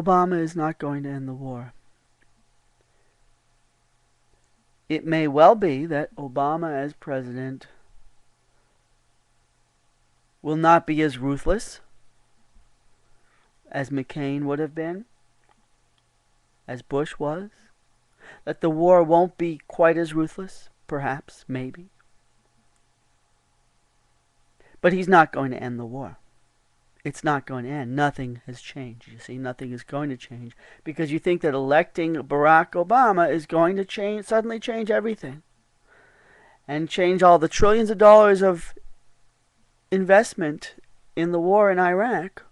Obama is not going to end the war. It may well be that Obama as president will not be as ruthless as McCain would have been, as Bush was. That the war won't be quite as ruthless, perhaps, maybe. But he's not going to end the war. It's not going to end. Nothing has changed. You see, nothing is going to change because you think that electing Barack Obama is going to suddenly change everything and change all the trillions of dollars of investment in the war in Iraq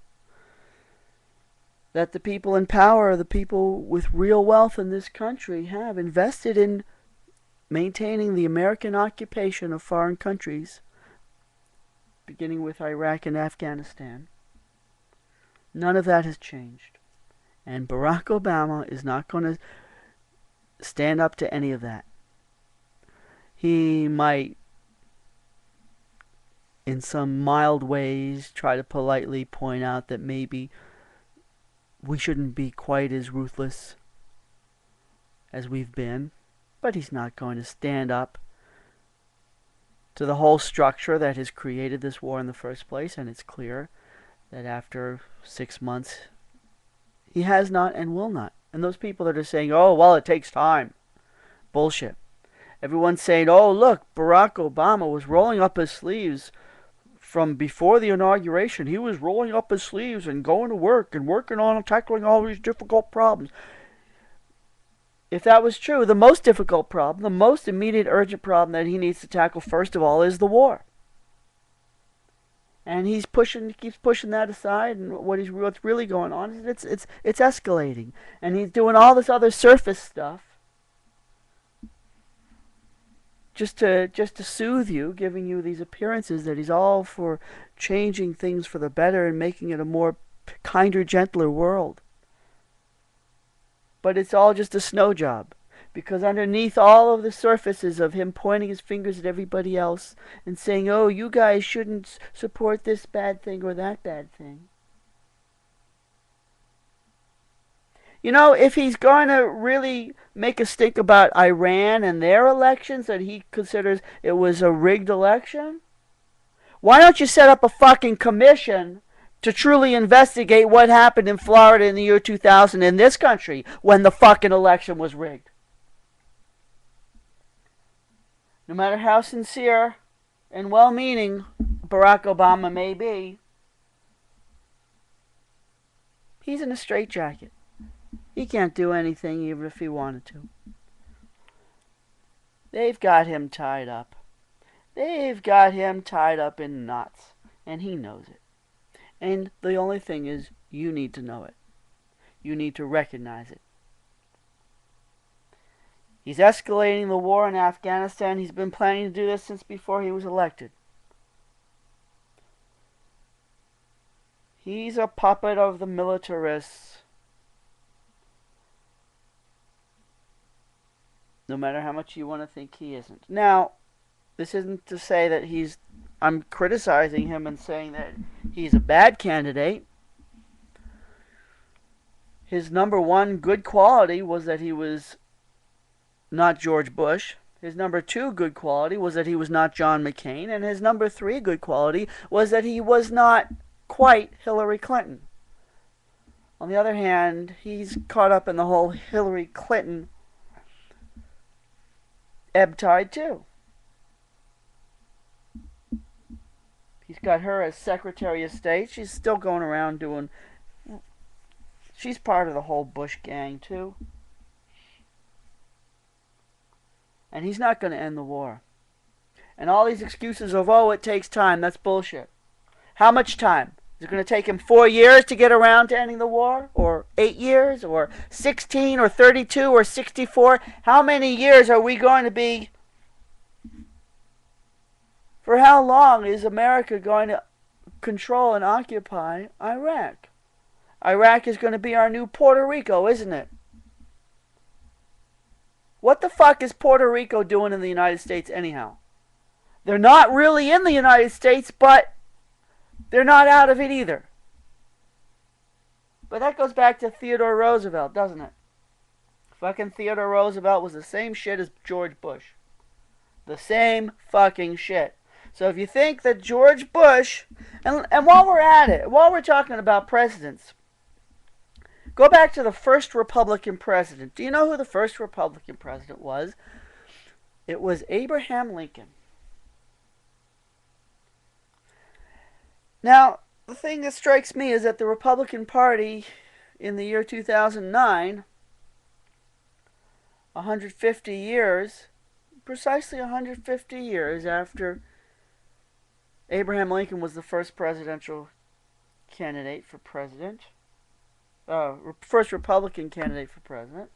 that the people in power, the people with real wealth in this country have invested in maintaining the American occupation of foreign countries, beginning with Iraq and Afghanistan. None of that has changed. And Barack Obama is not going to stand up to any of that. He might, in some mild ways, try to politely point out that maybe we shouldn't be quite as ruthless as we've been. But he's not going to stand up to the whole structure that has created this war in the first place. And it's clear that after 6 months, he has not and will not. And those people that are saying, oh, well, it takes time. Bullshit. Everyone's saying, oh, look, Barack Obama was rolling up his sleeves from before the inauguration. He was rolling up his sleeves and going to work and working on tackling all these difficult problems. If that was true, the most difficult problem, the most immediate urgent problem that he needs to tackle first of all is the war. And he keeps pushing that aside, and what's really going on is it's escalating. And he's doing all this other surface stuff just to soothe you, giving you these appearances that he's all for changing things for the better and making it a more kinder, gentler world. But it's all just a snow job. Because underneath all of the surfaces of him pointing his fingers at everybody else and saying, oh, you guys shouldn't support this bad thing or that bad thing. You know, if he's going to really make a stink about Iran and their elections, that he considers it was a rigged election, why don't you set up a fucking commission to truly investigate what happened in Florida in the year 2000 in this country when the fucking election was rigged? No matter how sincere and well-meaning Barack Obama may be, he's in a straitjacket. He can't do anything even if he wanted to. They've got him tied up. They've got him tied up in knots, and he knows it. And the only thing is, you need to know it. You need to recognize it. He's escalating the war in Afghanistan. He's been planning to do this since before he was elected. He's a puppet of the militarists. No matter how much you want to think he isn't. Now, this isn't to say that I'm criticizing him and saying that he's a bad candidate. His number one good quality was that he was not George Bush. His number two good quality was that he was not John McCain. And his number three good quality was that he was not quite Hillary Clinton. On the other hand, he's caught up in the whole Hillary Clinton ebb tide too. He's got her as Secretary of State. She's still going around she's part of the whole Bush gang too. And he's not going to end the war. And all these excuses of, oh, it takes time, that's bullshit. How much time? Is it going to take him 4 years to get around to ending the war? Or 8 years? Or 16? Or 32? Or 64? How many years are we going to be? For how long is America going to control and occupy Iraq? Iraq is going to be our new Puerto Rico, isn't it? What the fuck is Puerto Rico doing in the United States anyhow? They're not really in the United States, but they're not out of it either. But that goes back to Theodore Roosevelt, doesn't it? Fucking Theodore Roosevelt was the same shit as George Bush. The same fucking shit. So if you think that George Bush, and while we're at it, while we're talking about presidents, go back to the first Republican president. Do you know who the first Republican president was? It was Abraham Lincoln. Now, the thing that strikes me is that the Republican Party in the year 2009, 150 years, precisely 150 years after Abraham Lincoln was the first presidential candidate for president, first Republican candidate for president.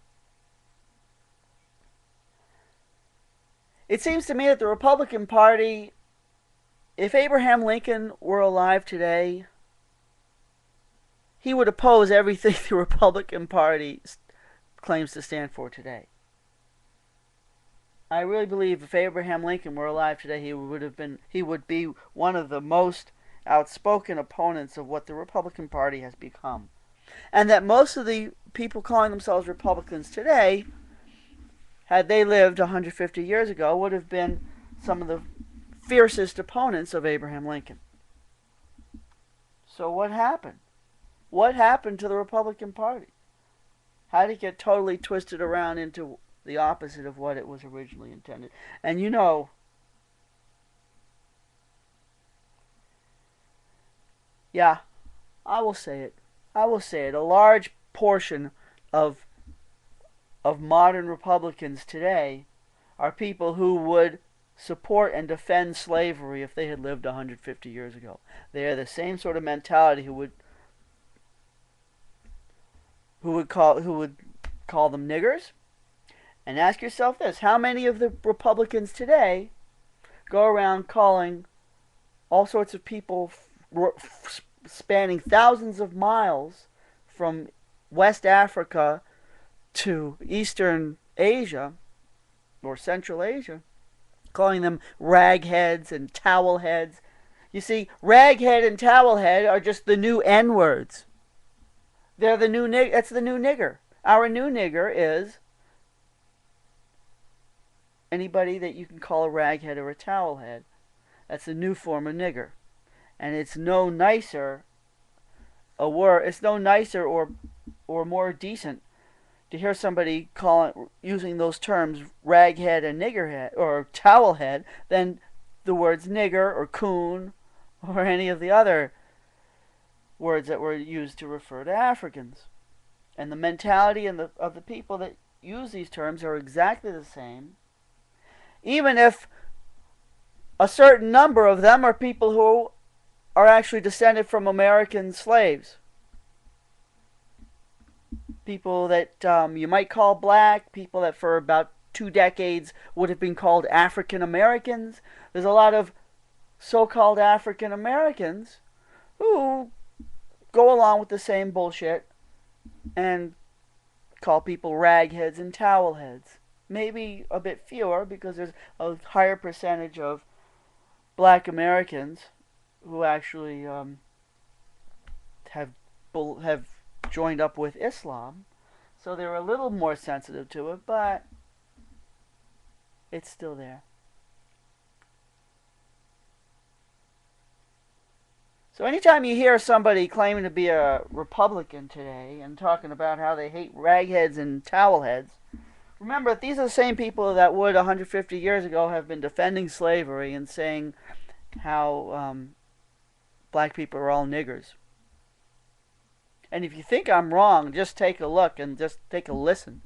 It seems to me that the Republican Party, if Abraham Lincoln were alive today, he would oppose everything the Republican Party claims to stand for today. I really believe if Abraham Lincoln were alive today, he would be one of the most outspoken opponents of what the Republican Party has become. And that most of the people calling themselves Republicans today, had they lived 150 years ago, would have been some of the fiercest opponents of Abraham Lincoln. So what happened? What happened to the Republican Party? How did it get totally twisted around into the opposite of what it was originally intended? And you know, yeah, I will say it. I will say it. A large portion of modern Republicans today are people who would support and defend slavery if they had lived 150 years ago. They are the same sort of mentality who would call them niggers. And ask yourself this: how many of the Republicans today go around calling all sorts of people spanning thousands of miles from West Africa to Eastern Asia or Central Asia, calling them ragheads and towelheads? You see, raghead and towelhead are just the new N-words. They're the new that's the new nigger. Our new nigger is anybody that you can call a raghead or a towelhead. That's a new form of nigger. And it's no nicer or more decent to hear somebody using those terms raghead and niggerhead or towelhead than the words nigger or coon or any of the other words that were used to refer to Africans. And the mentality of the people that use these terms are exactly the same, even if a certain number of them are people who are actually descended from American slaves. People that you might call black, people that for about 2 decades would have been called African Americans. There's a lot of so-called African Americans who go along with the same bullshit and call people ragheads and towelheads. Maybe a bit fewer because there's a higher percentage of black Americans who actually have joined up with Islam, so they're a little more sensitive to it, but it's still there. So anytime you hear somebody claiming to be a Republican today and talking about how they hate ragheads and towelheads, remember that these are the same people that would 150 years ago have been defending slavery and saying how black people are all niggers. And if you think I'm wrong, just take a look and just take a listen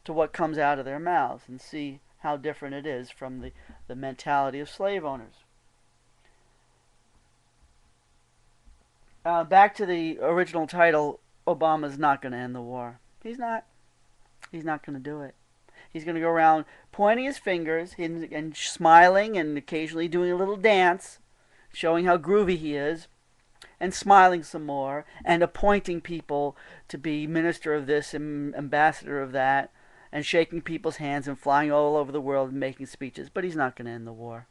to what comes out of their mouths and see how different it is from the mentality of slave owners. Back to the original title, Obama's not going to end the war. He's not. He's not going to do it. He's going to go around pointing his fingers and smiling and occasionally doing a little dance, showing how groovy he is, and smiling some more, and appointing people to be minister of this and ambassador of that, and shaking people's hands and flying all over the world and making speeches. But he's not going to end the war.